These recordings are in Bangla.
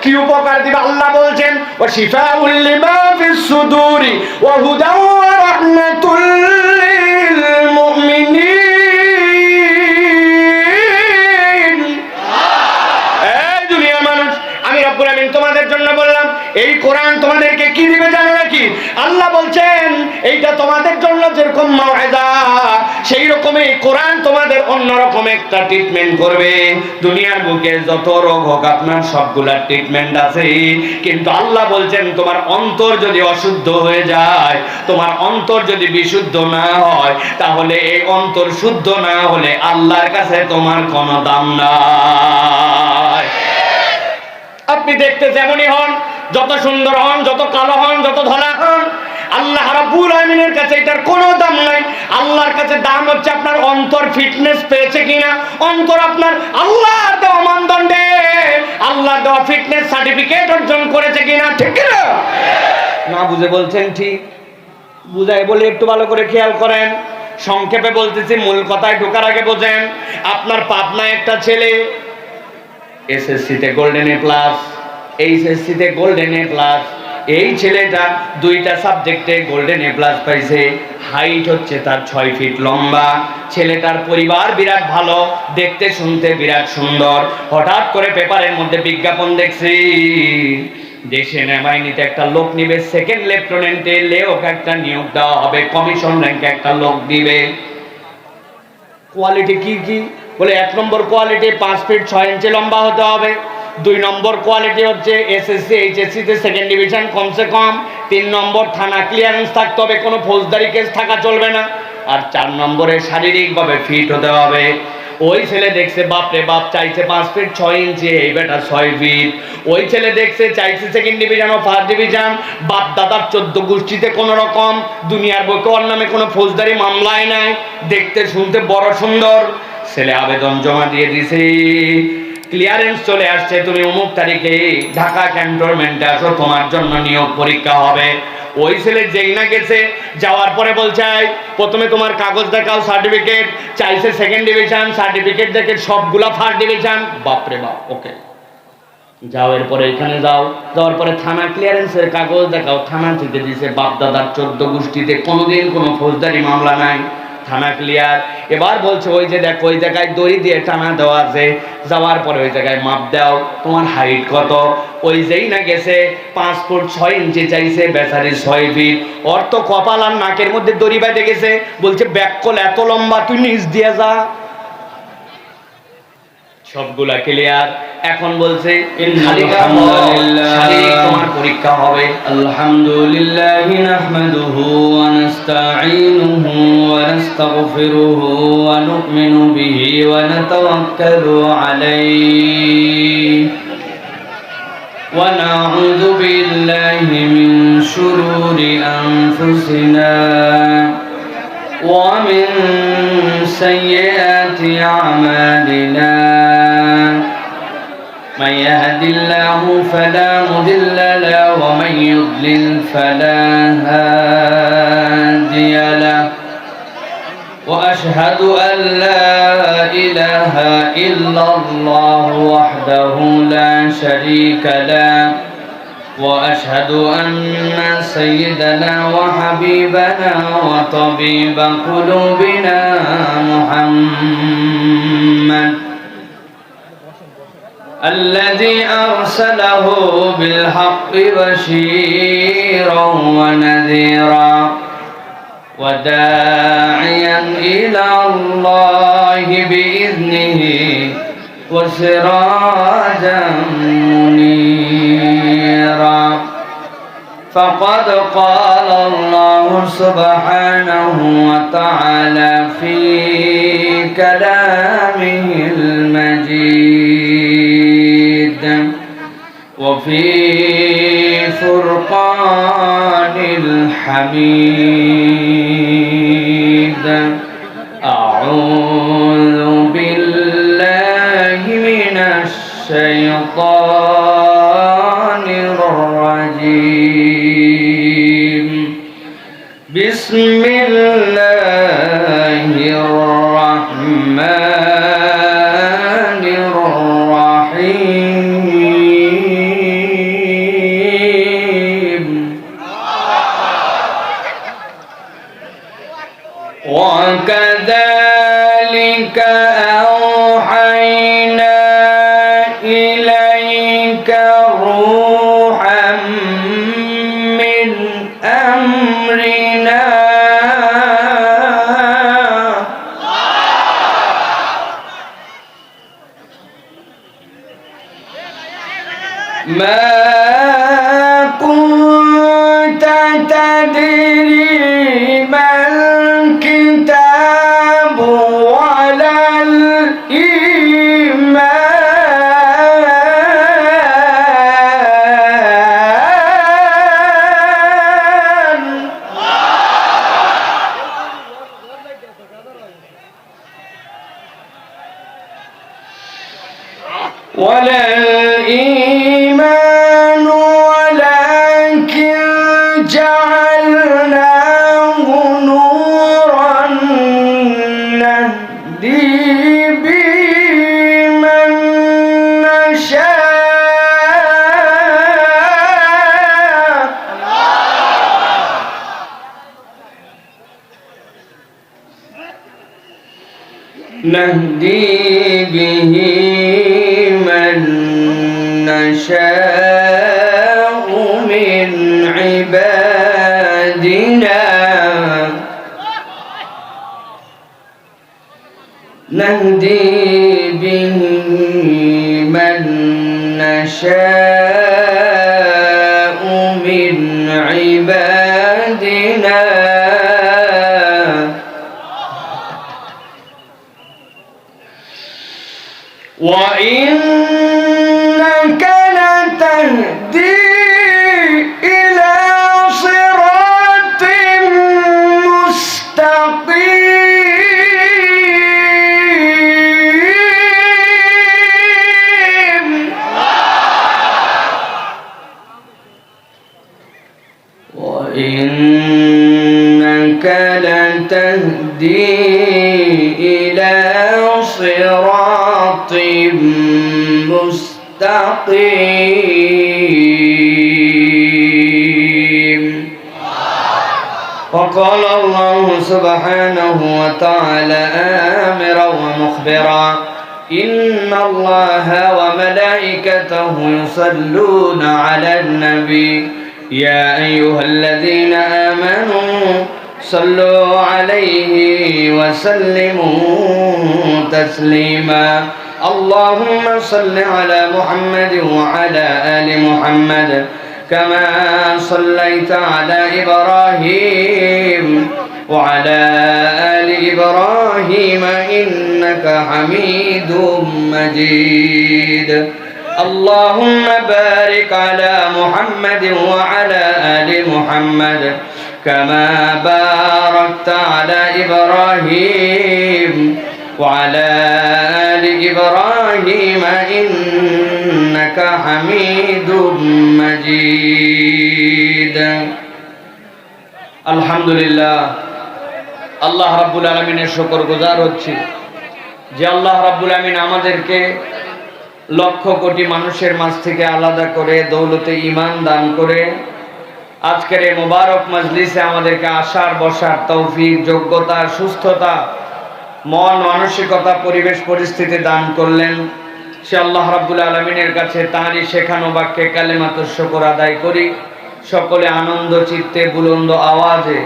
কি উপকার দিবে আল্লাহ বলছেন ওয়া শিফাউল লিমা ফিস সুদুরি ওয়া হুদাও ওয়া রাহমাতুল লিল মুমিনিন। এই দুনিয়ার মানুষ, আমি রব্বুল আমিন তোমাদের জন্য বললাম এই কোরআন তোমাদেরকে কি দিবে জানো নাকি? আল্লাহ বলছেন এইটা তোমাদের জন্য যেরকম মাউইজা, সেই রকমই কোরআন তোমাদের অন্যরকম একটা ট্রিটমেন্ট করবে। দুনিয়ার বুকে যত রোগ হোক আপনার সবগুলা ট্রিটমেন্ট আছে, কিন্তু আল্লাহ বলছেন তোমার অন্তর যদি অশুদ্ধ হয়ে যায়, তোমার অন্তর যদি বিশুদ্ধ না হয়, তাহলে এই অন্তর শুদ্ধ না হলে আল্লাহর কাছে তোমার কোনো দাম নাই। আপনি দেখতে যেমনই হন, যত সুন্দর হন, যত কালো হন, যত ধলা হন, আল্লাহ রাব্বুল আমিনের কাছে এটার কোনো দাম নাই। আল্লাহর কাছে দাম হচ্ছে আপনার অন্তর ফিটনেস পেয়েছে কিনা, অন্তর আপনার আল্লাহর দেওয়া মানদণ্ডে আল্লাহর দেওয়া ফিটনেস সার্টিফিকেট অর্জন করেছে কিনা, ঠিক কিনা? না বুঝে বলছেন ঠিক, বুঝাই বলে একটু ভালো করে খেয়াল করেন। সংক্ষেপে বলতেছি, মূল কথায় ঢোকার আগে বোঝেন। আপনার পাবনায় একটা ছেলে এসএসসিতে গোল্ডেন এ প্লাস, এইচএসসিতে গোল্ডেন এ প্লাস, এই ছেলেটা দুইটা সাবজেক্টে গোল্ডেন এ প্লাস পাইছে। হাইট হচ্ছে তার 6 ফিট লম্বা। ছেলেটার পরিবার বিরাট ভালো, দেখতে শুনতে বিরাট সুন্দর। হঠাৎ করে পেপারের মধ্যে বিজ্ঞাপন দেখছি যে সেনাবাহিনীতে একটা লোক নিবে, সেকেন্ড লেফটেন্যান্টে লেওক একটা নিয়োগ দেওয়া হবে, কমিশন র্যাঙ্কে একটা লোক দিবে। কোয়ালিটি কি কি বলে, 1 নম্বর কোয়ালিটি 5 ফিট 6 ইঞ্চি লম্বা হতে হবে। 2 নম্বর কোয়ালিটি হচ্ছে এসএসসি এইচএসসি তে সেকেন্ড ডিভিশন কমসে কম। 3 নম্বর থানা ক্লিয়ারেন্স থাকতে হবে, কোনো ফৌজদারি কেস থাকা চলবে না। আর 4 নম্বরে শারীরিকভাবে ফিট হতে হবে। ওই ছেলে দেখছে বাপরে বাপ, চাইছে 5 ফিট 6 ইঞ্চি, এই বেটা 6 ফিট। ওই ছেলে দেখছে চাইছে সেকেন্ড ডিভিশন ও ফার্স্ট ডিভিশন, বাপ দাদার 14 গোষ্ঠীতে কোন রকম দুনিয়ার বউকে ওর নামে কোনো ফৌজদারি মামলায় নাই, দেখতে শুনতে বড় সুন্দর। ছেলে আবেদন জমা দিয়ে দিছে, ক্লিয়ারেন্স চলে আসছে, তুমি অমুক তারিখে ঢাকা ক্যান্টনমেন্টে আসো, তোমার জন্য নিয়োগ পরীক্ষা হবে। ওই ছেলে যেই না গেছে, যাওয়ার পরে বলছে প্রথমে তোমার কাগজ দেখাও, সার্টিফিকেট। চাইছে সেকেন্ড ডিভিশন, সার্টিফিকেট দেখে সবগুলা ফার্স্ট ডিভিশন। বাপরে বাপ, ওকে যাও, এরপরে এখানে যাও। যাওয়ার পরে থানা ক্লিয়ারেন্সের কাগজ দেখাও, থানা থেকে দিছে বাপ দাদার 14 গোষ্ঠীতে কোনোদিন কোনো ফৌজদারি মামলা নাই, থানা ক্লিয়ার। এবার বলছে ওই যে দেখো ওই জায়গায় দড়ি দিয়ে টানা দেওয়া আছে, যাওয়ার পরে ওই জায়গায় মাপ দাও, তোমার হাইট কত। ওই যেই না গেছে 5 ফুট 6 ইঞ্চি চাইছে, বেচারি 6 ফিট। ওর তো কপাল আর নাকের মধ্যে দড়ি বেঁধে গেছে, বলছে ব্যাককল এত লম্বা, তুই নিচ দিয়ে যা। সবগুলা ক্লিয়ার। এখন বলছে তোমার পরীক্ষা হবে। আলহামদুলিল্লাহি নাহমাদুহু ওয়া নাস্তাঈনুহু ওয়া নাস্তাগফিরুহু ওয়া নু'মিনু বিহি ওয়া নাতাওয়াক্কালু আলাইহি ওয়া নাউযু বিল্লাহি মিন শুরুরি আনফুসিনা ওয়া মিন সাইয়্যাতি আ'মালিনা। من يهد الله فلا مضل له ومن يضلل فلا هادي له وأشهد أن لا إله إلا الله وحده لا شريك له وأشهد أن سيدنا وحبيبنا وطبيب قلوبنا محمد الذي أرسله بالحق بشيرا ونذيرا وداعيا إلى الله بإذنه وسراجا منيرا. فقد قال الله سبحانه وتعالى في كلامه المجيد وفي فرقان الحميد. أعوذ بالله من الشيطان الرجيم. بسم الله الرحمن الرحيم. إليك روحا من أمرنا ما كنت تدري ما الكتاب ولا الإيمان ولكن جعلناه نورا نهدي به من نشاء نهدي به من نشاء من عبادنا نهدي به من نشاء من عبادنا وإنك لتهدي إلى صراط مستقيم وإنك لتهدي إلى صراط مستقيم وقال الله سبحانه وتعالى آمرا ومخبرا إن الله وملائكته يصلون على النبي يا أيها الذين آمنوا صلوا عليه وسلموا تسليما اللهم صل على محمد وعلى آل محمد كما صليت على إبراهيم وعلى آل إبراهيم إنك حميد مجيد اللهم بارك على محمد وعلى آل محمد كما باركت على إبراهيم وعلى آل إبراهيم إنك حميد مجيد الحمد لله আল্লাহ রাব্বুল আলামিনের শুকরগুজার হচ্ছি যে আল্লাহ রাব্বুল আলামিন আমাদেরকে লক্ষ কোটি মানুষের মাঝ থেকে আলাদা করে দৌলতে ঈমান দান করে আজকের এই মোবারক মজলিসে আমাদেরকে আসার বসার তৌফিক যোগ্যতা সুস্থতা মন মানসিকতা পরিবেশ পরিস্থিতি দান করলেন সে আল্লাহ রাব্বুল আলামিনের কাছে তাঁরই শেখানো বাক্যে কালেমাতুশ শুকর আদায় করি সকলে আনন্দ চিত্তে বুলন্দ আওয়াজে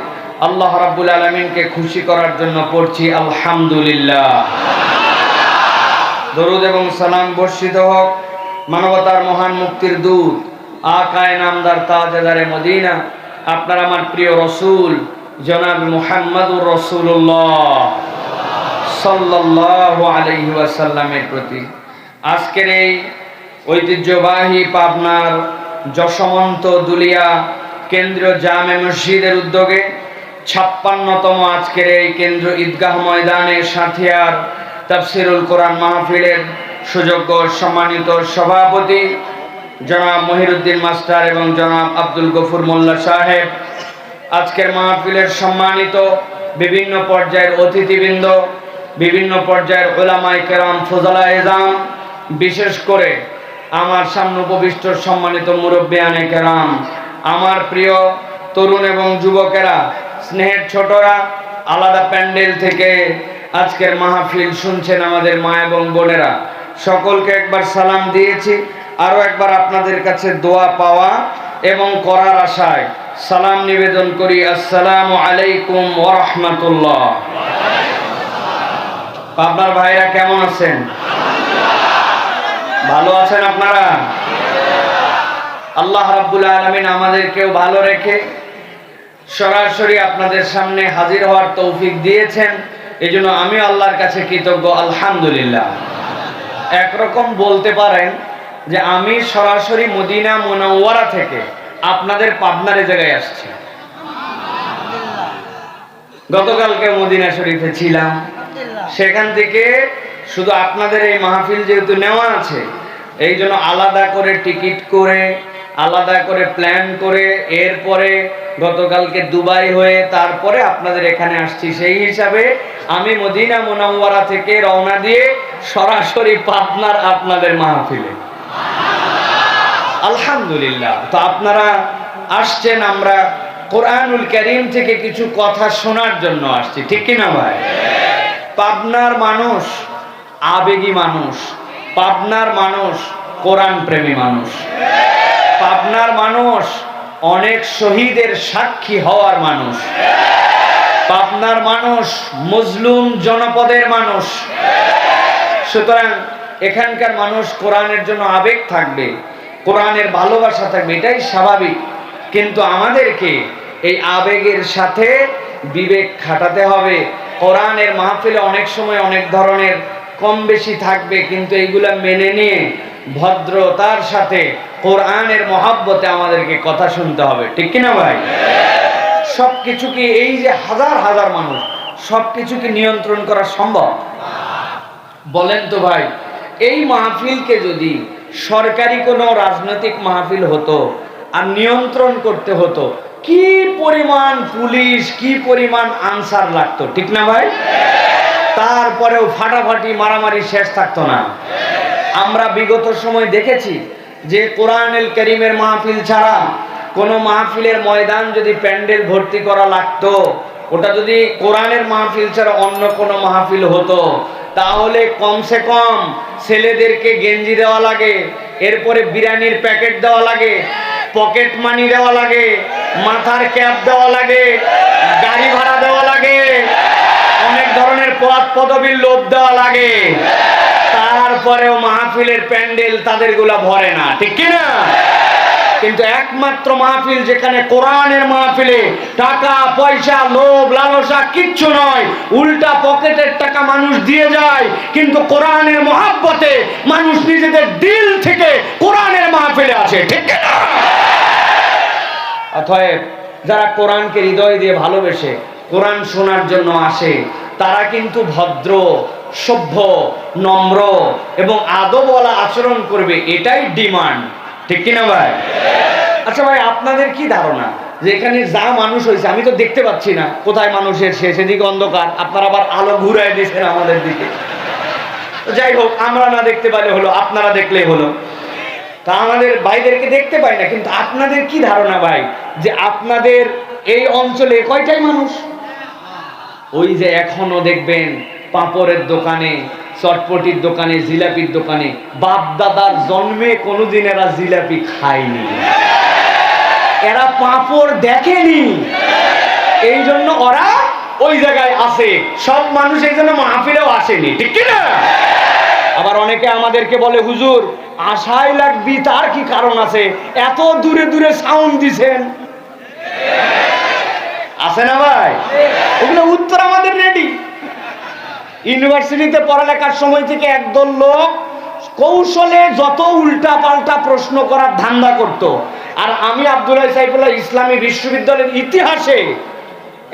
আল্লাহ রাব্বুল আলামিনকে খুশি করার জন্য পড়ছি আলহামদুলিল্লাহ দরুদ এবং সালাম বর্ষিত হোক মানবতার মহান মুক্তির দূত আকায়ে নামদার তাজদারে মদিনা আপনার আমার প্রিয় রাসূল জনাব মুহাম্মদুর রাসূলুল্লাহ সাল্লাল্লাহু আলাইহি ওয়াসাল্লামের প্রতি আজকের এই ঐতিহ্যবাহী পাবনার যশমন্ত দুলিয়া কেন্দ্রীয় জামে মসজিদের উদ্যোগে 56তম আজকের এই কেন্দ্র ঈদগাহ ময়দানে সাথিয়ার তাফসিরুল কোরআন মাহফিলের সুযোগ্য সম্মানিত সভাপতি জনাব মহিরুদ্দিন মাস্টার এবং জনাব আব্দুল গফুর মোল্লা সাহেব আজকের মাহফিলের সম্মানিত বিভিন্ন পর্যায়ের অতিথিবৃন্দ বিভিন্ন পর্যায়ের উলামায়ে কেরাম ফুজালায়ে ইজাম বিশেষ করে আমার সামনে উপবিষ্ট সম্মানিত মুরব্বিয়ানে কেরাম আমার প্রিয় তরুণ এবং যুবকেরা স্নেহের ছোটরা আলাদা প্যান্ডেল থেকে আজকের মাহফিল শুনছেন আমাদের মা এবং বোনেরা সকলকে একবার সালাম দিয়েছি আরো একবার আপনাদের কাছে দোয়া পাওয়া এবং করার আশায় সালাম নিবেদন করি। আসসালামু আলাইকুম ওয়া রাহমাতুল্লাহ। আপনার ভাইরা কেমন আছেন? ভালো আছেন আপনারা? আল্লাহ রাব্বুল আলামিন আমাদেরকেও ভালো রেখে সরাসরি আপনাদের সামনে হাজির হওয়ার তৌফিক দিয়েছেন, এজন্য আমি আল্লাহর কাছে কৃতজ্ঞ, আলহামদুলিল্লাহ। একরকম বলতে পারেন যে আমি সরাসরি মদিনা মুনাওয়ারা থেকে আপনাদের পাবনার জায়গায় আসছি। গতকালকে মদিনা শরীফে ছিলাম, সেখান থেকে শুধু আপনাদের এই মাহফিল যেহেতু নেওয়া আছে, এই জন্য আলাদা করে টিকিট করে আলাদা করে প্ল্যান করে এরপরে গতকালকে দুবাই হয়ে তারপরে আপনাদের এখানে আসছি। সেই হিসাবে আমি মদিনা মুনাওয়ারা থেকে রওনা দিয়ে সরাসরি পাবনার আপনাদের মাহফিলে। আলহামদুলিল্লাহ। তো আপনারা আসছেন, আমরা কোরআনুল কারীম থেকে কিছু কথা শোনার জন্য আসছি, ঠিক কি না ভাই? পাবনার মানুষ আবেগী মানুষ, পাবনার মানুষ কোরআন প্রেমী মানুষ, পাবনার মানুষ অনেক শহীদের সাক্ষী হওয়ার মানুষ, পাবনার মানুষ মজলুম জনপদের মানুষ। সুতরাং এখানকার মানুষ কোরআনের জন্য আবেগ থাকবে, কোরআনের ভালোবাসা থাকবে, এটাই স্বাভাবিক। কিন্তু আমাদেরকে এই আবেগের সাথে বিবেক খাটাতে হবে। কোরআনের মাহফিলে অনেক সময় অনেক ধরনের কম বেশি থাকবে, কিন্তু এইগুলা মেনে নিয়ে ভদ্রতার সাথে কোরআনের মহব্বতে আমাদেরকে কথা শুনতে হবে, ঠিক কিনা ভাই? সবকিছু কি এই যে হাজার হাজার মানুষ সবকিছু কি নিয়ন্ত্রণ করা সম্ভব? বলেন তো ভাই। এই মাহফিলকে যদি সরকারি কোনো রাজনৈতিক মাহফিল হতো আর নিয়ন্ত্রণ করতে হতো, কি পরিমাণ পুলিশ, কি পরিমাণ আনসার লাগতো, ঠিক না ভাই? তারপরেও ফাটাফাটি মারামারি শেষ থাকতো না। আমরা বিগত সময় দেখেছি যে কোরআনুল কারীমের মাহফিল ছাড়া কোনো মাহফিলের ময়দান যদি প্যান্ডেল ভর্তি করা লাগতো, ওটা যদি কোরআনের মাহফিল ছাড়া অন্য কোনো মাহফিল হতো, তাহলে কমসে কম ছেলেদেরকে গেঞ্জি দেওয়া লাগে, এরপরে বিরিয়ানির প্যাকেট দেওয়া লাগে, পকেট মানি দেওয়া লাগে, মাথার ক্যাপ দেওয়া লাগে, গাড়ি ভাড়া দেওয়া লাগে, অনেক ধরনের পদ পদবীর লোভ দেওয়া লাগে। তারপরেও মাহফিলের প্যান্ডেল তাদের গুলা ভরে না, ঠিক কিনা? কিন্তু একমাত্র মাহফিল যেখানে কোরআনের মাহফিলে টাকা পয়সা লোভ লালসা কিচ্ছু নয়, উল্টা পকেটের টাকা মানুষ দিয়ে যায়, কিন্তু কোরআনের মহব্বতে মানুষ নিজেদের দিল থেকে কোরআনের মাহফিলে আসে, ঠিক কিনা? অতএব যারা কোরআনকে হৃদয় দিয়ে ভালোবেসে কোরআন শোনার জন্য আসে, তারা কিন্তু ভদ্র, সভ্য, নম্র এবং আদবওয়ালা আচরণ করবে, এটাই ডিমান্ড, ঠিক কিনা ভাই? আচ্ছা ভাই, আপনাদের কি ধারণা যে এখানে যা মানুষ হয়েছে, আমি তো দেখতে পাচ্ছি না কোথায় মানুষের শেষ, এদিকে অন্ধকার, আপনারা আবার আলো ঘুরাই দিয়েছেন আমাদের দিকে। যাই হোক, আমরা না দেখতে পারলে হলো, আপনারা দেখলে হলো। তা আমাদের ভাইদেরকে দেখতে পাই না, কিন্তু আপনাদের কি ধারণা ভাই যে আপনাদের এই অঞ্চলে কয়টাই মানুষ? ওই যে এখনো দেখবেন পাঁপড়ের দোকানে, চটপটির দোকানে, জিলাপির দোকানে বাপ দাদার জন্মে কোনোদিন এরা জিলাপি খায়নি, এরা পাঁপড় দেখেনি, এই জন্য ওরা ওই জায়গায় আসে। সব মানুষ এই জন্য মাহফিলেও আসেনি, ঠিক কিনা? আবার অনেকে আমাদেরকে বলে, হুজুর আশাই লাগবি, তার কি কারণ আছে? এত দূরে দূরে সাউন্ড দিছেন, আছে না ভাই? ওগুলো উত্তর আমাদের রেডি। ইউনিভার্সিটিতে পড়ালেখার সময় থেকে একদল লোক কৌশলে যত উল্টা পাল্টা প্রশ্ন করার ধান্দা করত, আর আমি আব্দুল্লাহ সাইফুল্লাহ ইসলামী বিশ্ববিদ্যালয়ের ইতিহাসে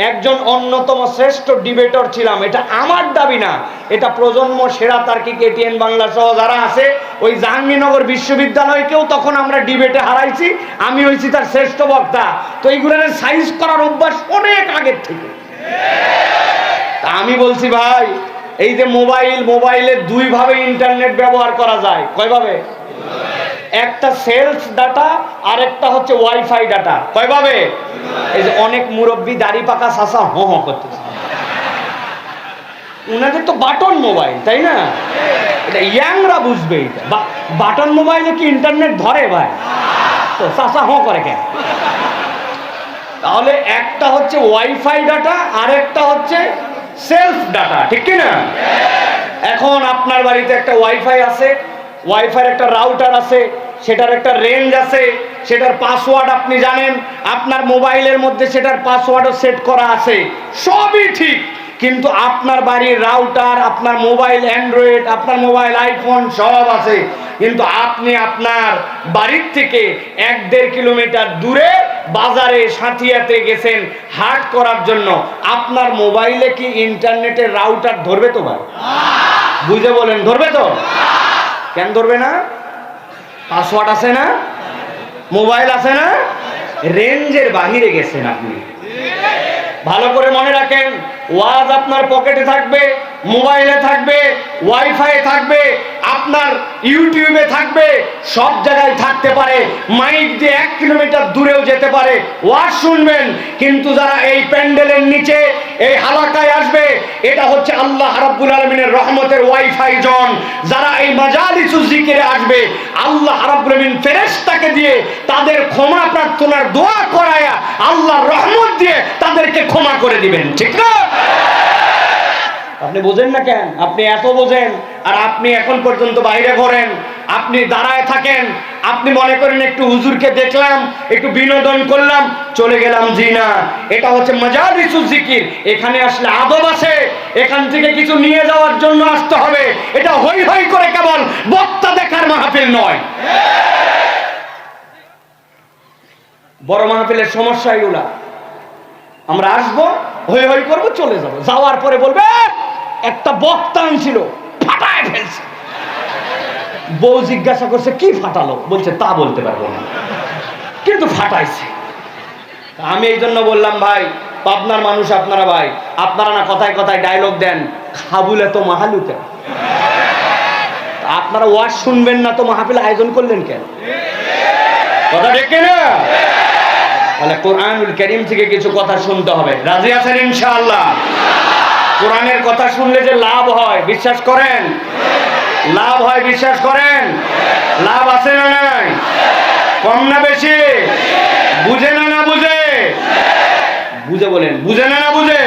একজন অন্যতম শ্রেষ্ঠ ডিবেটর ছিলাম। এটা আমার দাবি না, এটা প্রজন্ম সেরা তার্কিক এটিএন বাংলা সহ যারা আছে, ওই জাহাঙ্গীরনগর বিশ্ববিদ্যালয়কেও তখন আমরা ডিবেটে হারাইছি, আমি হয়েছি তার শ্রেষ্ঠ বক্তা। তো এইগুলোর সাইজ করার অভ্যাস অনেক আগের থেকে। তা আমি বলছি ভাই, এই যে মোবাইলে দুই ভাবে ইন্টারনেট ব্যবহার করা যায়। কয়ভাবে? একটা সেলস ডাটা আর একটা হচ্ছে ওয়াইফাই ডাটা। কয়ভাবে? এই যে অনেক মুরব্বী দাড়ি পাকা চাচা হ হ করতেছে, উনাদের তো বাটন মোবাইল, তাই না? এটা ইয়াংরা বুঝবে। এটা বাটন মোবাইলে কি ইন্টারনেট ধরে ভাই? তো চাচা হ করে কেন? তাহলে একটা হচ্ছে ওয়াইফাই ডাটা, আর একটা হচ্ছে সেলফ ডাটা, ঠিক কি না? এখন আপনার বাড়িতে একটা ওয়াইফাই আছে, ওয়াইফাই একটা রাউটার আছে, সেটার একটা রেঞ্জ আছে, সেটার পাসওয়ার্ড আপনি জানেন, আপনার মোবাইলের মধ্যে সেটার পাসওয়ার্ডও সেট করা আছে, সবই ঠিক। কিন্তু আপনার বাড়ির রাউটার, আপনার মোবাইল অ্যান্ড্রয়েড, আপনার মোবাইল আইফোন সব আছে, কিন্তু আপনি আপনার বাড়ির থেকে 1-1.5 কিলোমিটার দূরে বাজারে সাথিয়াতে গেছেন হাট করার জন্য। আপনার মোবাইলে কি ইন্টারনেটের রাউটার ধরবে তো ভাই? বুঝে বলেন, ধরবে তো? কেন ধরবে না? পাসওয়ার্ড আছে না, মোবাইল আছে না, রেঞ্জের বাহিরে গেছেন আপনি। ভালো করে মনে রাখেন, ওয়াজ আপনার পকেটে থাকবে, মোবাইলে থাকবে, ওয়াইফাই থাকবে, আপনার ইউটিউবে থাকবে, সব জায়গায় থাকতে পারে। মাইক দিয়ে 1 কিলোমিটার দূরেও যেতে পারে, ওয়াজ শুনবেন। কিন্তু যারা এই প্যান্ডেলের নিচে এই হালাকায় আসবে, এটা হচ্ছে আল্লাহ রাব্বুল আলামিনের রহমতের ওয়াইফাই জন। যারা এই মাজালিসুজ জিকিরে আসবে, আল্লাহ রাব্বুল আলামিন ফেরেশতাকে দিয়ে তাদের ক্ষমা প্রার্থনার দোয়া করায়া আল্লাহর রহমত দিয়ে তাদেরকে ক্ষমা করে দিবেন, ঠিক না? আপনি বোঝেন না কেন? আপনি এত বোঝেন, আর আপনি এখন পর্যন্ত বাইরে ঘোরেন, আপনি দাঁড়ায় থাকেন, আপনি মনে করেন একটু হুজুরকে দেখলাম, একটু বিনোদন করলাম, চলে গেলাম। জি না, এটা হচ্ছে মাজালিসুজ জিকির। এখানে আসলে আদব আছে, এখান থেকে কিছু নিয়ে যাওয়ার জন্য আসতে হবে। এটা হই হই করে কেবল বক্তা দেখার মাহফিল নয়। বড় মাহফিলের সমস্যা এগুলা। আমরা আসবো, হই হই করবো, চলে যাবো, যাওয়ার পরে বলবে একটা বক্তা ছিল ফাটায় ফেলছে। বউ জিজ্ঞাসা করছে কি ফাটালো, বলছে তা বলতে পারবো না, কিন্তু ফাটাইছে। আমি এই জন্য বললাম, ভাই পাবনার মানুষ আপনারা, ভাই আপনারা না কথায় কথায় ডায়লগ দেন, খাবুলে তো মাহালুতে। আপনারা ওয়াজ শুনবেন না তো মাহফিল আয়োজন করলেন কেন? কথা ঠিক না? তাহলে কোরআনুল কারীম থেকে কিছু কথা শুনতে হবে। রাজি আছেন ইনশাআল্লাহ? কোরআনের কথা শুনলে যে লাভ হয় বিশ্বাস করেন? লাভ হয় বিশ্বাস করেন? লাভ আছে না নাই? কম না বেশি? বুঝে না না বুঝে? বুঝে বলেন, বুঝে না না বুঝে?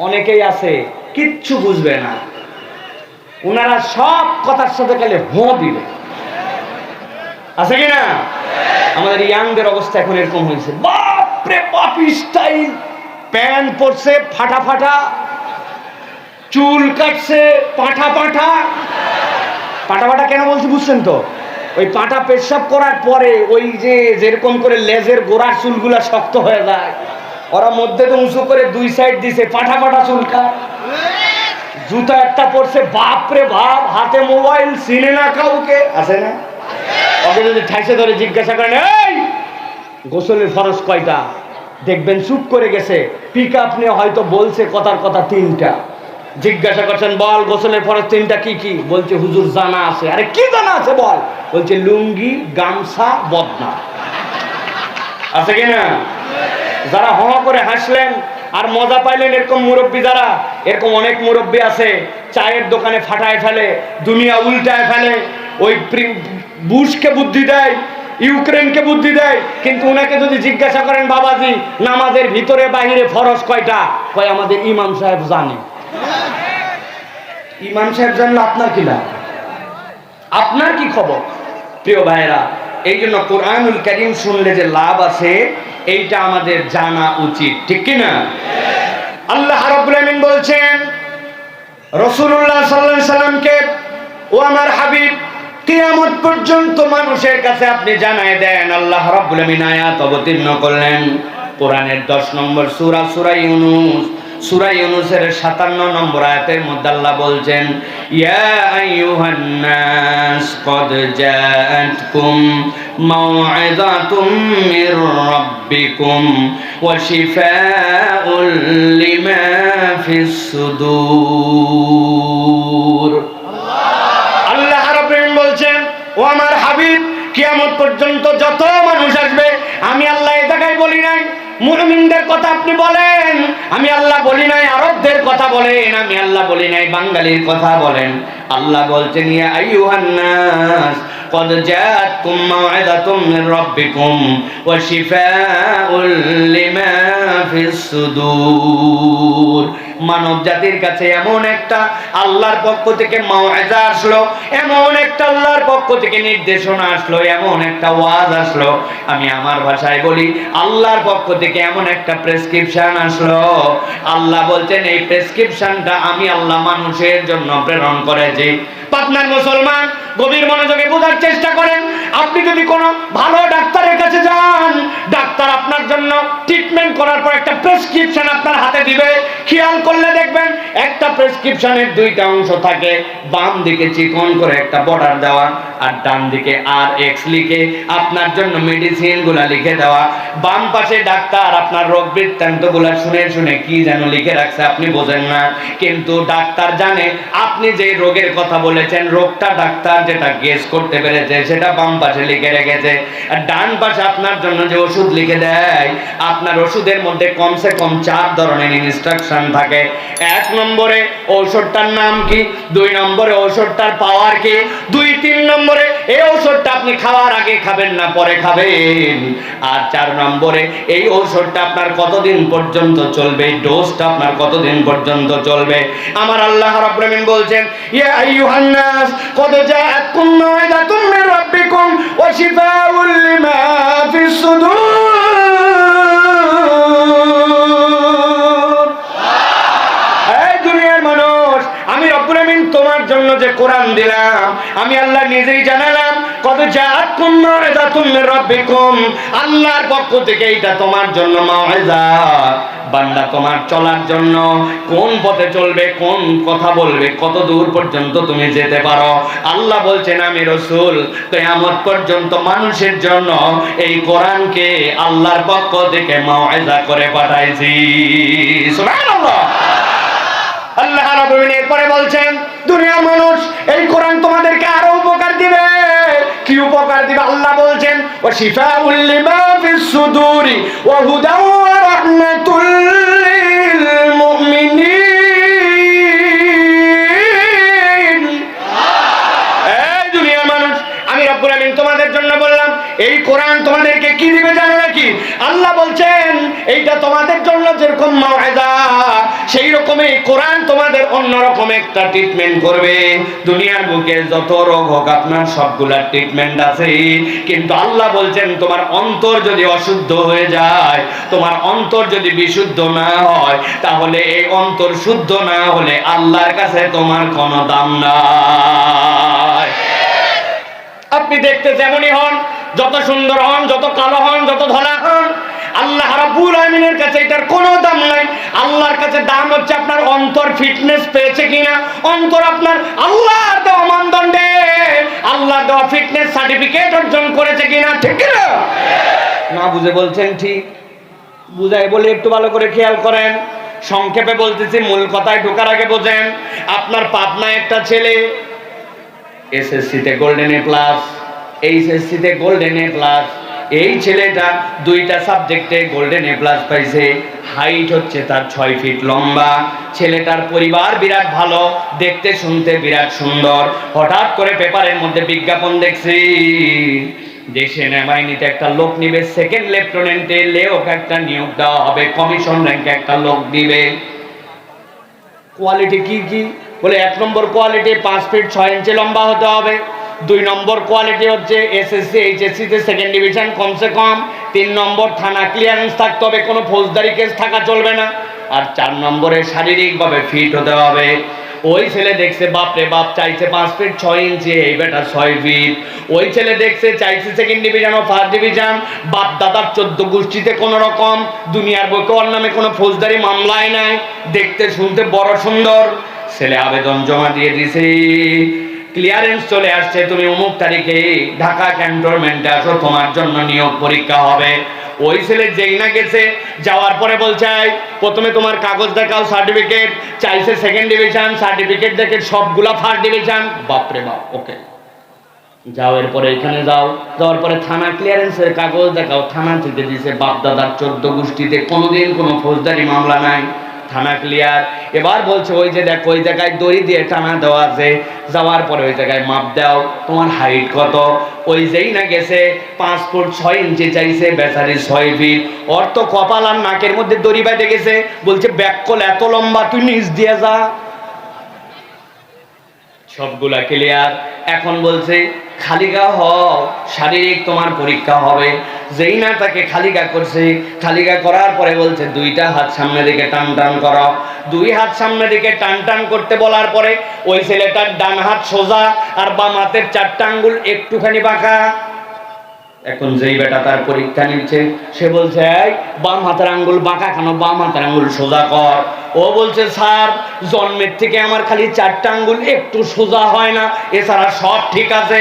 অনেকেই আছে কিচ্ছু বুঝবে না, ওনারা সব কথার সাথে খালি হো দিবে, আছে কি না? আমাদের ইয়াংদের অবস্থা এখন এরকম হয়েছে, বাপরে বাপ স্টাইল, প্যান্ট পরছে ফাটা ফাটা, চুল কাটছে পাঠা পাঠা। পাঠা পাঠা কেন বলছি বুঝছেন তো? ওই পাঠা পেশাব করার পরে ওই যে যেরকম করে লেজের গোড়ার চুলগুলা শক্ত হয়ে যায়, ওরা মধ্যে তো উঁচু করে 2 সাইড দিছে, পাঠা পাঠা চুলকা। জুতা একটা পরছে বাপরে বাপ, হাতে মোবাইল, চিনে না কাউকে, আছে না? ওকে যদি ঠাইসে ধরে জিজ্ঞাসা করেন এই গোসলের ফরজ কয়টা, দেখবেন চুপ করে গেছে। পিক আপ নিয়ে হয়তো বলছে কথার কথা 3টা। জিজ্ঞাসা করছেন বল গোসলের ফরজ 3টা কি কি? বলছে হুজুর জানা আছে। আরে কি জানা আছে বল? বলছে লুঙ্গি, গামছা, বদনা। আছে কিনা? যারা হ করে হাসলেন আর মজা পাইলেন, এরকম মুরব্বী যারা, এরকম অনেক মুরব্বী আছে চায়ের দোকানে ফাটায় ফেলে, দুনিয়া উল্টায় ফেলে, ওই বুশকে বুদ্ধি দেয়, ইউক্রেনকে বুদ্ধি দেয়। কিন্তু উনাকে যদি জিজ্ঞাসা করেন বাবাজি নামাজের ভিতরে বাহিরে ফরজ কয়টা, কয় আমাদের ইমাম সাহেব জানে। ইমাম সাহেব জানলে আপনার কি লাভ? আপনার কি খবর? প্রিয় ভাইরা, এই জন্য কোরআনুল কারীম শুনলে যে লাভ আছে এইটা আমাদের জানা উচিত, ঠিক কি না? আল্লাহ রাব্বুল আলামিন বলছেন রাসূলুল্লাহ সাল্লাল্লাহু আলাইহি সাল্লামকে, ও আমার হাবিব কিয়ামত পর্যন্ত মানুষের কাছে আপনি জানায় দেন। আল্লাহ রাব্বুল আলামিন আয়াত অবতীর্ণ করলেন কোরআনের 10 নম্বর সূরা, সূরা ইউনূস। সূরা ইউনূসের 57 নম্বর আয়াতের মধ্যে আল্লাহ বলছেন ইয়া আইয়ুহান নাস ক্বাদ জাআতকুম মাউইযাতুম মির রাব্বিকুম ওয়া শিফাউল লিমা ফিস সুদূর। আল্লাহ রাব্বুল বলছেন ও আমার হাবিব কিয়ামত পর্যন্ত যত মানুষ আসবে, আমি আল্লাহ এই জায়গায় বলি নাই মুমিনদের কথা আপনি বলেন, আমি আল্লাহ বলি নাই। আরবদের কথা বলেন, আমি আল্লাহ বলি নাই। বাঙালির কথা বলেন, আল্লাহ বলছেন ইয়া আইয়ুহান নাস قد جاءتكم موعظة من ربكم وشفاء لما في الصدور। মানব জাতির কাছে এমন একটা আল্লাহর পক্ষ থেকে মাউইজা আসলো, এমন একটা আল্লাহর পক্ষ থেকে নির্দেশনা আসলো, এমন একটা ওয়াজ আসলো, আমি আমার ভাষায় বলি আল্লাহর পক্ষ থেকে এমন একটা প্রেসক্রিপশন আসলো। আল্লাহ বলছেন এই প্রেসক্রিপশনটা আমি আল্লাহ মানুষের জন্য প্রেরণ করেছি। পাবনার মুসলমান গভীর মনোযোগে বোঝার চেষ্টা করেন। আপনি যদি কোনো ভালো ডাক্তারের কাছে যান, ডাক্তার আপনার জন্য ট্রিটমেন্ট করার পর একটা প্রেসক্রিপশন আপনার হাতে দিবে। খেয়াল করলে দেখবেন একটা প্রেসক্রিপশনের দুইটা অংশ থাকে, বাম দিকে চিকন করে একটা বর্ডার দেওয়া, আর ডান দিকে RX লিখে আপনার জন্য মেডিসিন গুলা লিখে দেওয়া। বাম পাশে ডাক্তার আপনার রোগ বৃত্তান্ত গুলা শুনে শুনে কি যেন লিখে রাখছে, আপনি বোঝেন না, কিন্তু ডাক্তার জানে আপনি যে রোগের কথা বলেছেন, রোগটা ডাক্তার যেটা গেস করতে পেরেছে সেটা বাম পাশে লিখে রেখেছে। আর ডান পাশে আপনার জন্য যে ওষুধ লিখে দেয়, আপনার ওষুধের মধ্যে কমসে কম 4 ধরনের ইনস্ট্রাকশন থাকে। 1 নম্বরে ঔষধটার নাম কি, 2 নম্বরে ঔষধটার পাওয়ার কি, 2, 3 নম্বরে এই ঔষধটা আপনি খাওয়ার আগে খাবেন না পরে খাবেন, আর 4 নম্বরে এই ঔষধটা আপনার কতদিন পর্যন্ত চলবে, ডোজটা আপনার কতদিন পর্যন্ত চলবে। আমার আল্লাহ রাব্বুল আলামিন বলছেন ইয়া আইয়ুহান নাস কদ জাআতকুম মাউইযাতুম মির রাব্বিকুম ওয়া শিফাউল লিমা ফিস সুদূর। এই দুনিয়ার মানুষ, আমি রব্বুল আমিন তোমার জন্য যে কোরআন দিলাম, আমি আল্লাহ নিজেই জানালাম কদ জাআতকুম মাউইযাতুম মির রাব্বিকুম, আল্লাহর পক্ষ থেকে এটা তোমার জন্য মাউইজা। বান্দা তোমার চলার জন্য কোন পথে চলবে, কোন কথা বলবে, কত দূর পর্যন্ত তুমি যেতে পারো। আল্লাহ বলছেন আমি রাসূল কিয়ামত পর্যন্ত মানুষের জন্য এই কোরআনকে আল্লাহর পক্ষ থেকে মাউইজা করে পাঠাইছি। সুবহানাল্লাহ। আল্লাহ রাব্বুল আলামিন এরপরে বলছেন দুনিয়ার মানুষ, এই কোরআন তোমাদেরকে আরো উপকার দিবে। কি উপকার দিবে? আল্লাহ বলছেন ওয়া শিফাউল লিমা ফিস সুদুরি ওয়া হুদা ওয়া রাহমাতুল লিল মুমিনিন। এই দুনিয়ার মানুষ, আমি রব্বুল আমিন তোমাদের জন্য বললাম এই কোরআন তোমাদেরকে কি দিবে জানো নাকি? আল্লাহ বলছেন এইটা তোমাদের জন্য যেরকম মাউইজা, সেই রকমই কোরআন তোমাদের অন্যরকম একটা ট্রিটমেন্ট করবে। দুনিয়ার বুকে যত রোগ হোক আপনার সবগুলার ট্রিটমেন্ট আছে, কিন্তু আল্লাহ বলছেন তোমার অন্তর যদি অশুদ্ধ হয়ে যায়, তোমার অন্তর যদি বিশুদ্ধ না হয়, তাহলে এই অন্তর শুদ্ধ না হলে আল্লাহর কাছে তোমার কোনো দাম নাই। আপনি দেখতে যেমনই হন, যত সুন্দর হন, যত কালো হন, যত ধলা হন, আল্লাহ রাব্বুল আমিনের কাছে এটার কোনো দাম নাই। আল্লাহর কাছে দাম হচ্ছে আপনার অন্তর ফিটনেস পেয়েছে কিনা, অন্তর আপনার আল্লাহর দেওয়া মানদণ্ডে, আল্লাহর দেওয়া ফিটনেস সার্টিফিকেট অর্জন করেছে কিনা। ঠিক না? না বুঝে বলছেন ঠিক, বুঝাই বলে একটু ভালো করে খেয়াল করেন। সংক্ষেপে বলতেছি, মূল কথায় ঢোকার আগে বোঝেন। আপনার পাবনায় একটা ছেলে এসএসসিতে গোল্ডেন এ প্লাস, এইচএসসিতে গোল্ডেন এ প্লাস, এই ছেলেটা 2টা সাবজেক্টে গোল্ডেন এ প্লাস পাইছে। হাইট হচ্ছে তার 6 ফিট লম্বা। ছেলেটার পরিবার বিরাট ভালো, দেখতে শুনতে বিরাট সুন্দর। হঠাৎ করে পেপারের মধ্যে বিজ্ঞাপন দেখছি যে সেনাবাহিনীতে একটা লোক নিবে, 2nd লেফটেন্যান্টে লেওক একটা নিয়োগ দেওয়া হবে, কমিশন র্যাঙ্কে একটা লোক দিবে। কোয়ালিটি কি কি বলে? 1 নম্বর কোয়ালিটি 5 ফিট 6 ইঞ্চি লম্বা হতে হবে। 2 নম্বর কোয়ালিটি হচ্ছে এসএসসি এইচএসসি তে 2nd ডিভিশন কমসে কম। 3 নম্বর থানা ক্লিয়ারেন্স থাকতে হবে, কোনো ফৌজদারি কেস থাকা চলবে না। আর 4 নম্বরে শারীরিকভাবে ফিট হতে হবে। ওই ছেলে দেখছে বাপরে বাপ, চাইছে 5 ফিট 6 ইঞ্চি, এই বেটা 6 ফিট। ওই ছেলে দেখছে চাইছে 2nd ডিভিশন ও 1st ডিভিশন, বাপ দাদার 14 গোষ্ঠীতে কোনো রকম দুনিয়ার বুকে ওর নামে কোনো ফৌজদারি মামলাই নাই, দেখতে শুনতে বড় সুন্দর। ছেলে আবেদন জমা দিয়ে দিছে, ক্লিয়ারেন্স চলে আসছে, তুমি অমুক তারিখে ঢাকা ক্যান্টনমেন্টে আসো, তোমার জন্য নিয়োগ পরীক্ষা হবে। ওই ছেলে যেই না গেছে, যাওয়ার পরে বলছে প্রথমে তোমার কাগজ দেখাও, সার্টিফিকেট। চাইছে 2nd ডিভিশন, সার্টিফিকেট দেখে সবগুলা 1st ডিভিশন। বাপরে বাপ, ওকে যাও, এরপরে এখানে যাও, যাওয়ার পরে থানা ক্লিয়ারেন্সের কাগজ দেখাও, থানা থেকে দিছে বাপ দাদার 14 গোষ্ঠীতে কোনোদিন কোনো ফৌজদারি মামলা নাই, থানা ক্লিয়ার। এবার বলছে ওই যে দেখো ওই জায়গায় দড়ি দিয়ে টানা দেওয়া আছে, যাওয়ার পরে ওই জায়গায় মাপ দাও, তোমার হাইট কত? ওই যেই না গেছে 5 ফুট 6 ইঞ্চি চাইছে, বেচারি 6 ফিট। ওর তো কপাল আর নাকের মধ্যে দড়ি বেঁধে গেছে, বলছে ব্যাককল এত লম্বা, তুই নিচ দিয়ে যা। সবগুলা ক্লিয়ার। এখন বলছে খালিগা হও, শারীরিক তোমার পরীক্ষা হবে। যেই না তাকে খালিগা করছে, খালিগা করার পরে বলছে 2টা হাত সামনের দিকে টান টান করো। 2 হাত সামনের দিকে টান টান করতে বলার পরে ওই ছেলেটার ডান হাত সোজা আর বাম হাতের 4টা আঙ্গুল একটুখানি বাঁকা। এখন যেই বেটা তার পরীক্ষা নিচ্ছে সে বলছে এই বাম হাতের আঙ্গুল বাঁকা কেন, বাম হাতের আঙ্গুল সোজা কর। ও বলছে স্যার জন্মের থেকে আমার খালি 4টা আঙ্গুল একটু সোজা হয় না, এছাড়া সব ঠিক আছে।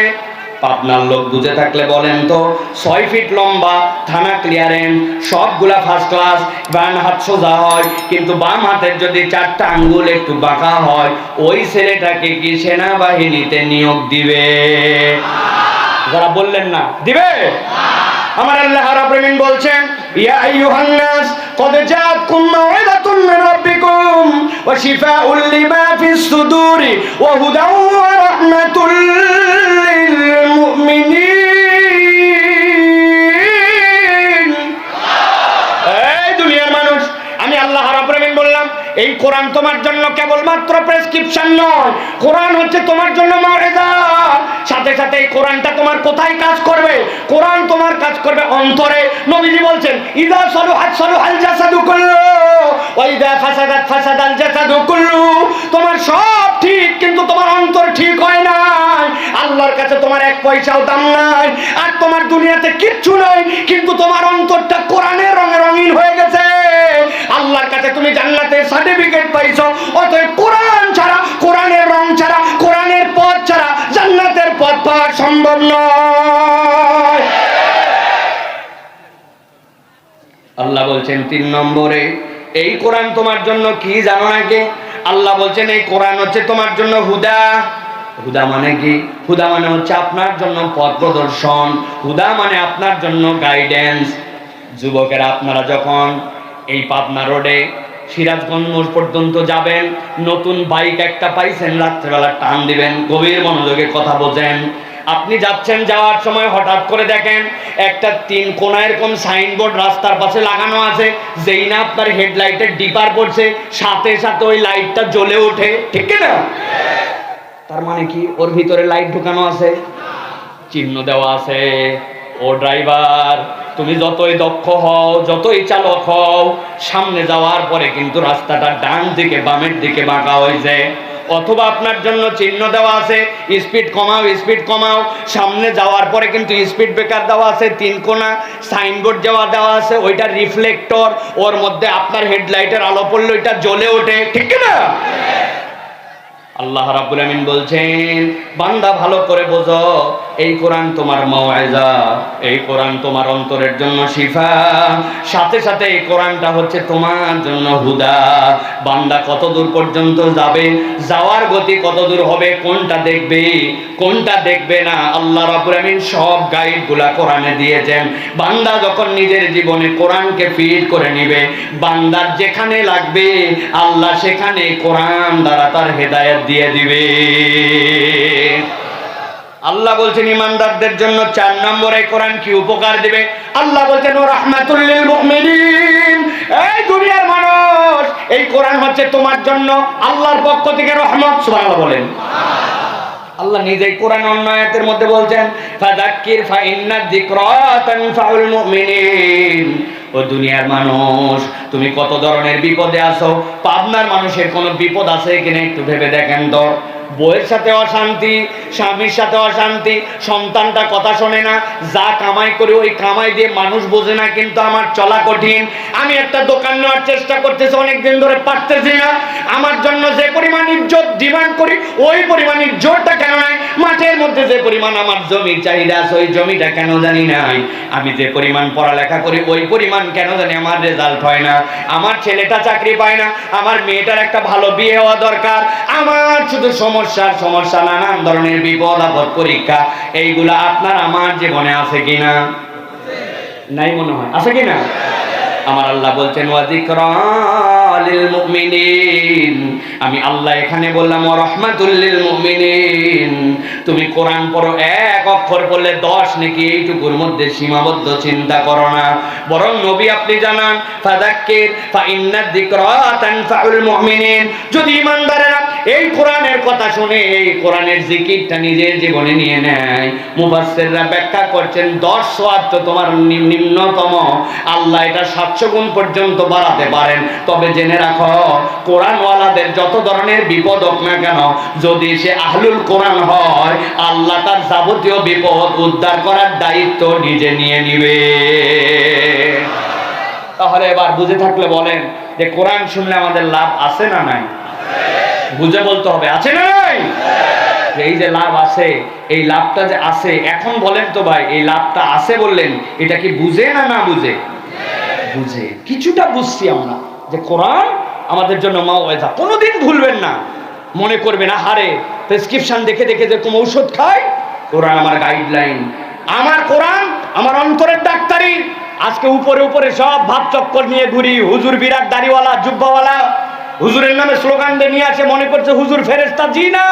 পাবনার লোক বুঝে থাকলে বলেন তো, 6 ফিট লম্বা, থানা ক্লিয়ারেন্স, সবগুলা ফার্স্ট ক্লাস, বাম হাত সোজা হয়, কিন্তু বাম হাতের যদি 4টা আঙ্গুল একটু বাঁকা হয়, ওই ছেলেটাকে কি সেনাবাহিনীতে নিয়োগ দিবে? যারা বললেন না দিবে, আমার আল্লাহ রাব্বুল আলামিন বলছেন ইয়া আইয়ুহান নাস ক্বাদ জাআতকুম মাউইযাতুম মির রাব্বিকুম ওয়া শিফাউল লিমা ফিস সুদুরি ওয়া হুদাও ওয়া রাহমাতুল লিল মুমিনিন। এই দুনিয়ার মানুষ, আমি আল্লাহ রাব্বুল আলামিন বললাম এই কোরআন তোমার জন্য কেবলমাত্র প্রেসক্রিপশন নয়, কোরআন হচ্ছে তোমার জন্য মাউইযা। সাথে সাথে এই কোরআনটা তোমার কোথায় কাজ করবে? কোরআন তোমার কাজ করবে অন্তরে। নবীজি বলছেন ইযা সালুহাত সালুহাল জাসাদু কুল্লু ওয়া ইযা ফাসাদাত ফাসাদাল জাসাদু কুল্লু। তোমার সব ঠিক কিন্তু তোমার অন্তর ঠিক হয় না, আল্লাহর কাছে তোমার 1 পয়সাও দাম নাই, আর তোমার দুনিয়াতে কিচ্ছু নাই, কিন্তু তোমার অন্তরটা কোরআনের রঙে রঙিন হয়ে গেছে। আল্লাহর কাছে তুমি জান্নাতের সার্টিফিকেট পাইছো, অতএব কোরআন ছাড়া, কোরআনের রং ছাড়া, কোরআনের পথ ছাড়া জান্নাতের পথ পাওয়া সম্ভব নয়। আল্লাহ বলছেন 3 নম্বরে এই কোরআন তোমার জন্য কি জানো নাকি? আল্লাহ বলছেন এই কোরআন হচ্ছে তোমার জন্য হুদা। হুদা মানে কি? হুদা মানে হচ্ছে আপনার জন্য পথ প্রদর্শন, হুদা মানে আপনার জন্য গাইডেন্স। যুবকেরা আপনারা যখন এই পাবনা রোডে সিরাজগঞ্জ মোড় পর্যন্ত যাবেন, নতুন বাইক একটা পাইছেন, রাত্রেবেলা টান দিবেন, গভীর মনোযোগে কথা বোঝেন। আপনি যাচ্ছেন, যাওয়ার সময় হঠাৎ করে দেখেন একটা 3 কোণা এরকম সাইনবোর্ড রাস্তার পাশে লাগানো আছে, যেই না আপনার হেডলাইটের ডিপার পড়ছে সাথে সাথে ওই লাইটটা জ্বলে ওঠে, ঠিক না? তার মানে কি ওর ভিতরে লাইট ঢুকানো আছে, চিহ্ন দেওয়া আছে। ও ড্রাইভার, তুমি যতই দক্ষ হও, যতই চালক হও, সামনে যাওয়ার পরে কিন্তু রাস্তাটা ডান দিকে বামের দিকে বাঁকা হয়েছে, অথবা আপনার জন্য চিহ্ন দেওয়া আছে স্পিড কমাও, স্পিড কমাও। সামনে যাওয়ার পরে কিন্তু স্পিড ব্রেকার দেওয়া আছে, 3 কোণা সাইনবোর্ড দেওয়া আছে, ওইটা রিফ্লেক্টর, ওর মধ্যে আপনার হেডলাইটের আলো পড়লে ওইটা জ্বলে ওঠে, ঠিক না? আল্লাহ রাব্বুল আমিন বলছেন বান্দা ভালো করে বোঝো, এই কোরআন তোমার মাউইযা, এই কোরআন তোমার অন্তরের জন্য শিফা, সাথে সাথে এই কোরআনটা হচ্ছে তোমার জন্য হুদা। বান্দা কত দূর পর্যন্ত যাবে, যাওয়ার গতি কত দূর হবে, কোনটা দেখবে কোনটা দেখবে না, আল্লাহ রাব্বুল আমিন সব গাইডগুলা কোরআনে দিয়েছেন। বান্দা যখন নিজের জীবনে কোরআনকে ফিট করে নিবে, বান্দার যেখানে লাগবে আল্লাহ সেখানে কোরআন দ্বারা তার হেদায়েত দিয়ে দিবে। আল্লাহ বলছেন ইমানদারদের জন্য 4 নম্বরে কোরআন কি উপকার দিবে? আল্লাহ বলছেন ও রাহমাতুল লিল মুমিনিন। এই দুনিয়ার মানুষ, এই কোরআন হচ্ছে তোমার জন্য আল্লাহর পক্ষ থেকে রহমত। সুবহানাল্লাহ বলেন। আল্লাহ নিজেই কোরআন অন্য আয়াতের মধ্যে বলছেন ফাযাক্কির ফাইন্না যিকরা তানফাউল মুমিনিন। ও দুনিয়ার মানুষ, তুমি কত ধরনের বিপদে আছো, পাবনার মানুষের কোনো বিপদ আছে কিনা একটু ভেবে দেখেন তো। বউয়ের সাথে অশান্তি, স্বামীর সাথে অশান্তি, সন্তানটা কথা শোনে না, যা কামাই করি ওই কামাই দিয়ে মানুষ বোঝে না, কিন্তু আমার চলা কঠিন, আমি একটা দোকান নেওয়ার চেষ্টা করতেছি অনেকদিন ধরে পারতেছি না, আমার জন্য যে পরিমাণ ইজ্জত ডিমান্ড করি ওই পরিমাণ ইজ্জতটা কেন নাই, মাঠের মধ্যে যে পরিমাণ আমার জমির চাহিদা আছে ওই জমিটা কেন জানি নাই, আমি যে পরিমাণ পড়ালেখা করি ওই পরিমাণ কেন জানি আমার রেজাল্ট হয় না, আমার ছেলেটা চাকরি পায় না, আমার মেয়েটার একটা ভালো বিয়ে হওয়া দরকার, আমার শুধু সমস্যা, নানান ধরনের বিপদ আপদ পরীক্ষা, এইগুলা আপনার আমার জীবনে আছে কিনা? নাই মনে হয়, আছে কিনা? আমার আল্লাহ বলছেন ওয়া যিকরা লিল মুমিনিন, আমি আল্লাহ এখানে বললাম ওয়া রাহমাতুল লিল মুমিনিন। তুমি কোরআন পড়ো, এক অক্ষর পড়লে 10 নেকি, এইটুকুর মধ্যে সীমাবদ্ধ চিন্তা করো না, বরং নবী আপনি জানান ফাযাক্কির ফা ইন্নাদ যিকরা তানফাউল মুমিনিন। যদি ঈমানদারেরা এই কোরআনের কথা শুনে এই কোরআনের জিকিরটা নিজের জীবনে নিয়ে নেয়, মুফাসসিররা ব্যাখ্যা করছেন 10 ওয়াক্ত তো তোমার নিম্নতম, আল্লাহ এটা 700 গুণ পর্যন্ত বাড়াতে পারেন। তবে জেনে রাখো, কোরআনওয়ালাদের যত ধরনের বিপদ হোক না কেন, যদি সে আহলুল কোরআন হয়, আল্লাহ তার যাবতীয় বিপদ উদ্ধার করার দায়িত্ব নিজে নিয়ে নিবে। তাহলে এবার বুঝে থাকলে বলেন যে কোরআন শুনলে আমাদের লাভ আছে না নাই? বুঝে বলতে হবে, আছে না নাই? এই যে লাভ আছে, এই লাভটা যে আছে, এখন বলেন তো ভাই, এই লাভটা আছে বললেন, এটা কি বুঝে না না বুঝে? বুঝে। কিছুটা বুঝছি আমরা যে কোরআন আমাদের জন্য মাওয়াইজা, কোনোদিন ভুলবেন না, মনে করবেন আহারে প্রেসক্রিপশন দেখে দেখে যেরকম ঔষধ খায়, কোরআন আমার গাইডলাইন, আমার কোরআন আমার অন্তরের ডাক্তারি। আজকে উপরে উপরে সব ভাব চক্কর নিয়ে ঘুরি, হুজুর বিরাট দাড়িওয়ালা জুব্বাওয়ালা, হুজুরের নামে স্লোগান দিয়ে নিয়ে আসে, মনে করছে হুজুর ফেরেশতা। জি না,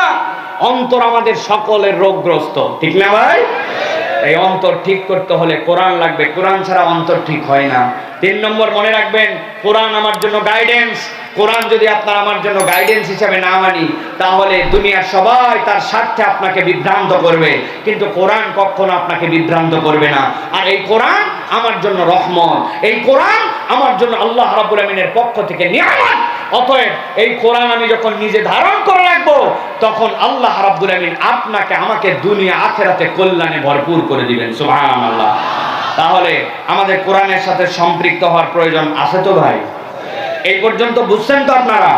অন্তর আমাদের সকলের রোগগ্রস্ত, ঠিক না ভাই? এই অন্তর ঠিক করতে হলে কোরআন লাগবে, কোরআন ছাড়া অন্তর ঠিক হয় না। 3 নম্বর মনে রাখবেন, কোরআন আমার জন্য গাইডেন্স। কোরআন যদি আপনার আমার জন্য গাইডেন্স হিসেবে না মানি, তাহলে দুনিয়ার সবাই তার স্বার্থে আপনাকে বিভ্রান্ত করবে, কিন্তু কোরআন কখনো আপনাকে বিভ্রান্ত করবে না। আর এই কোরআন আমার জন্য রহমত, এই কোরআন আমার জন্য আল্লাহ রাব্বুল আমিনের পক্ষ থেকে নিয়ামত। অতএব এই কোরআন আমি যখন নিজে ধারণ করে রাখবো, তখন আল্লাহ রাব্বুল আমিন আপনাকে আমাকে দুনিয়া আখিরাতে কল্যাণে ভরপুর করে দিবেন। সুবহানাল্লাহ। তাহলে আমাদের কোরআনের সাথে সম্পৃক্ত হওয়ার প্রয়োজন আছে তো ভাই? এই পর্যন্ত বুঝছেন তো আপনারা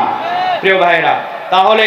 প্রিয় ভাইয়েরা? তাহলে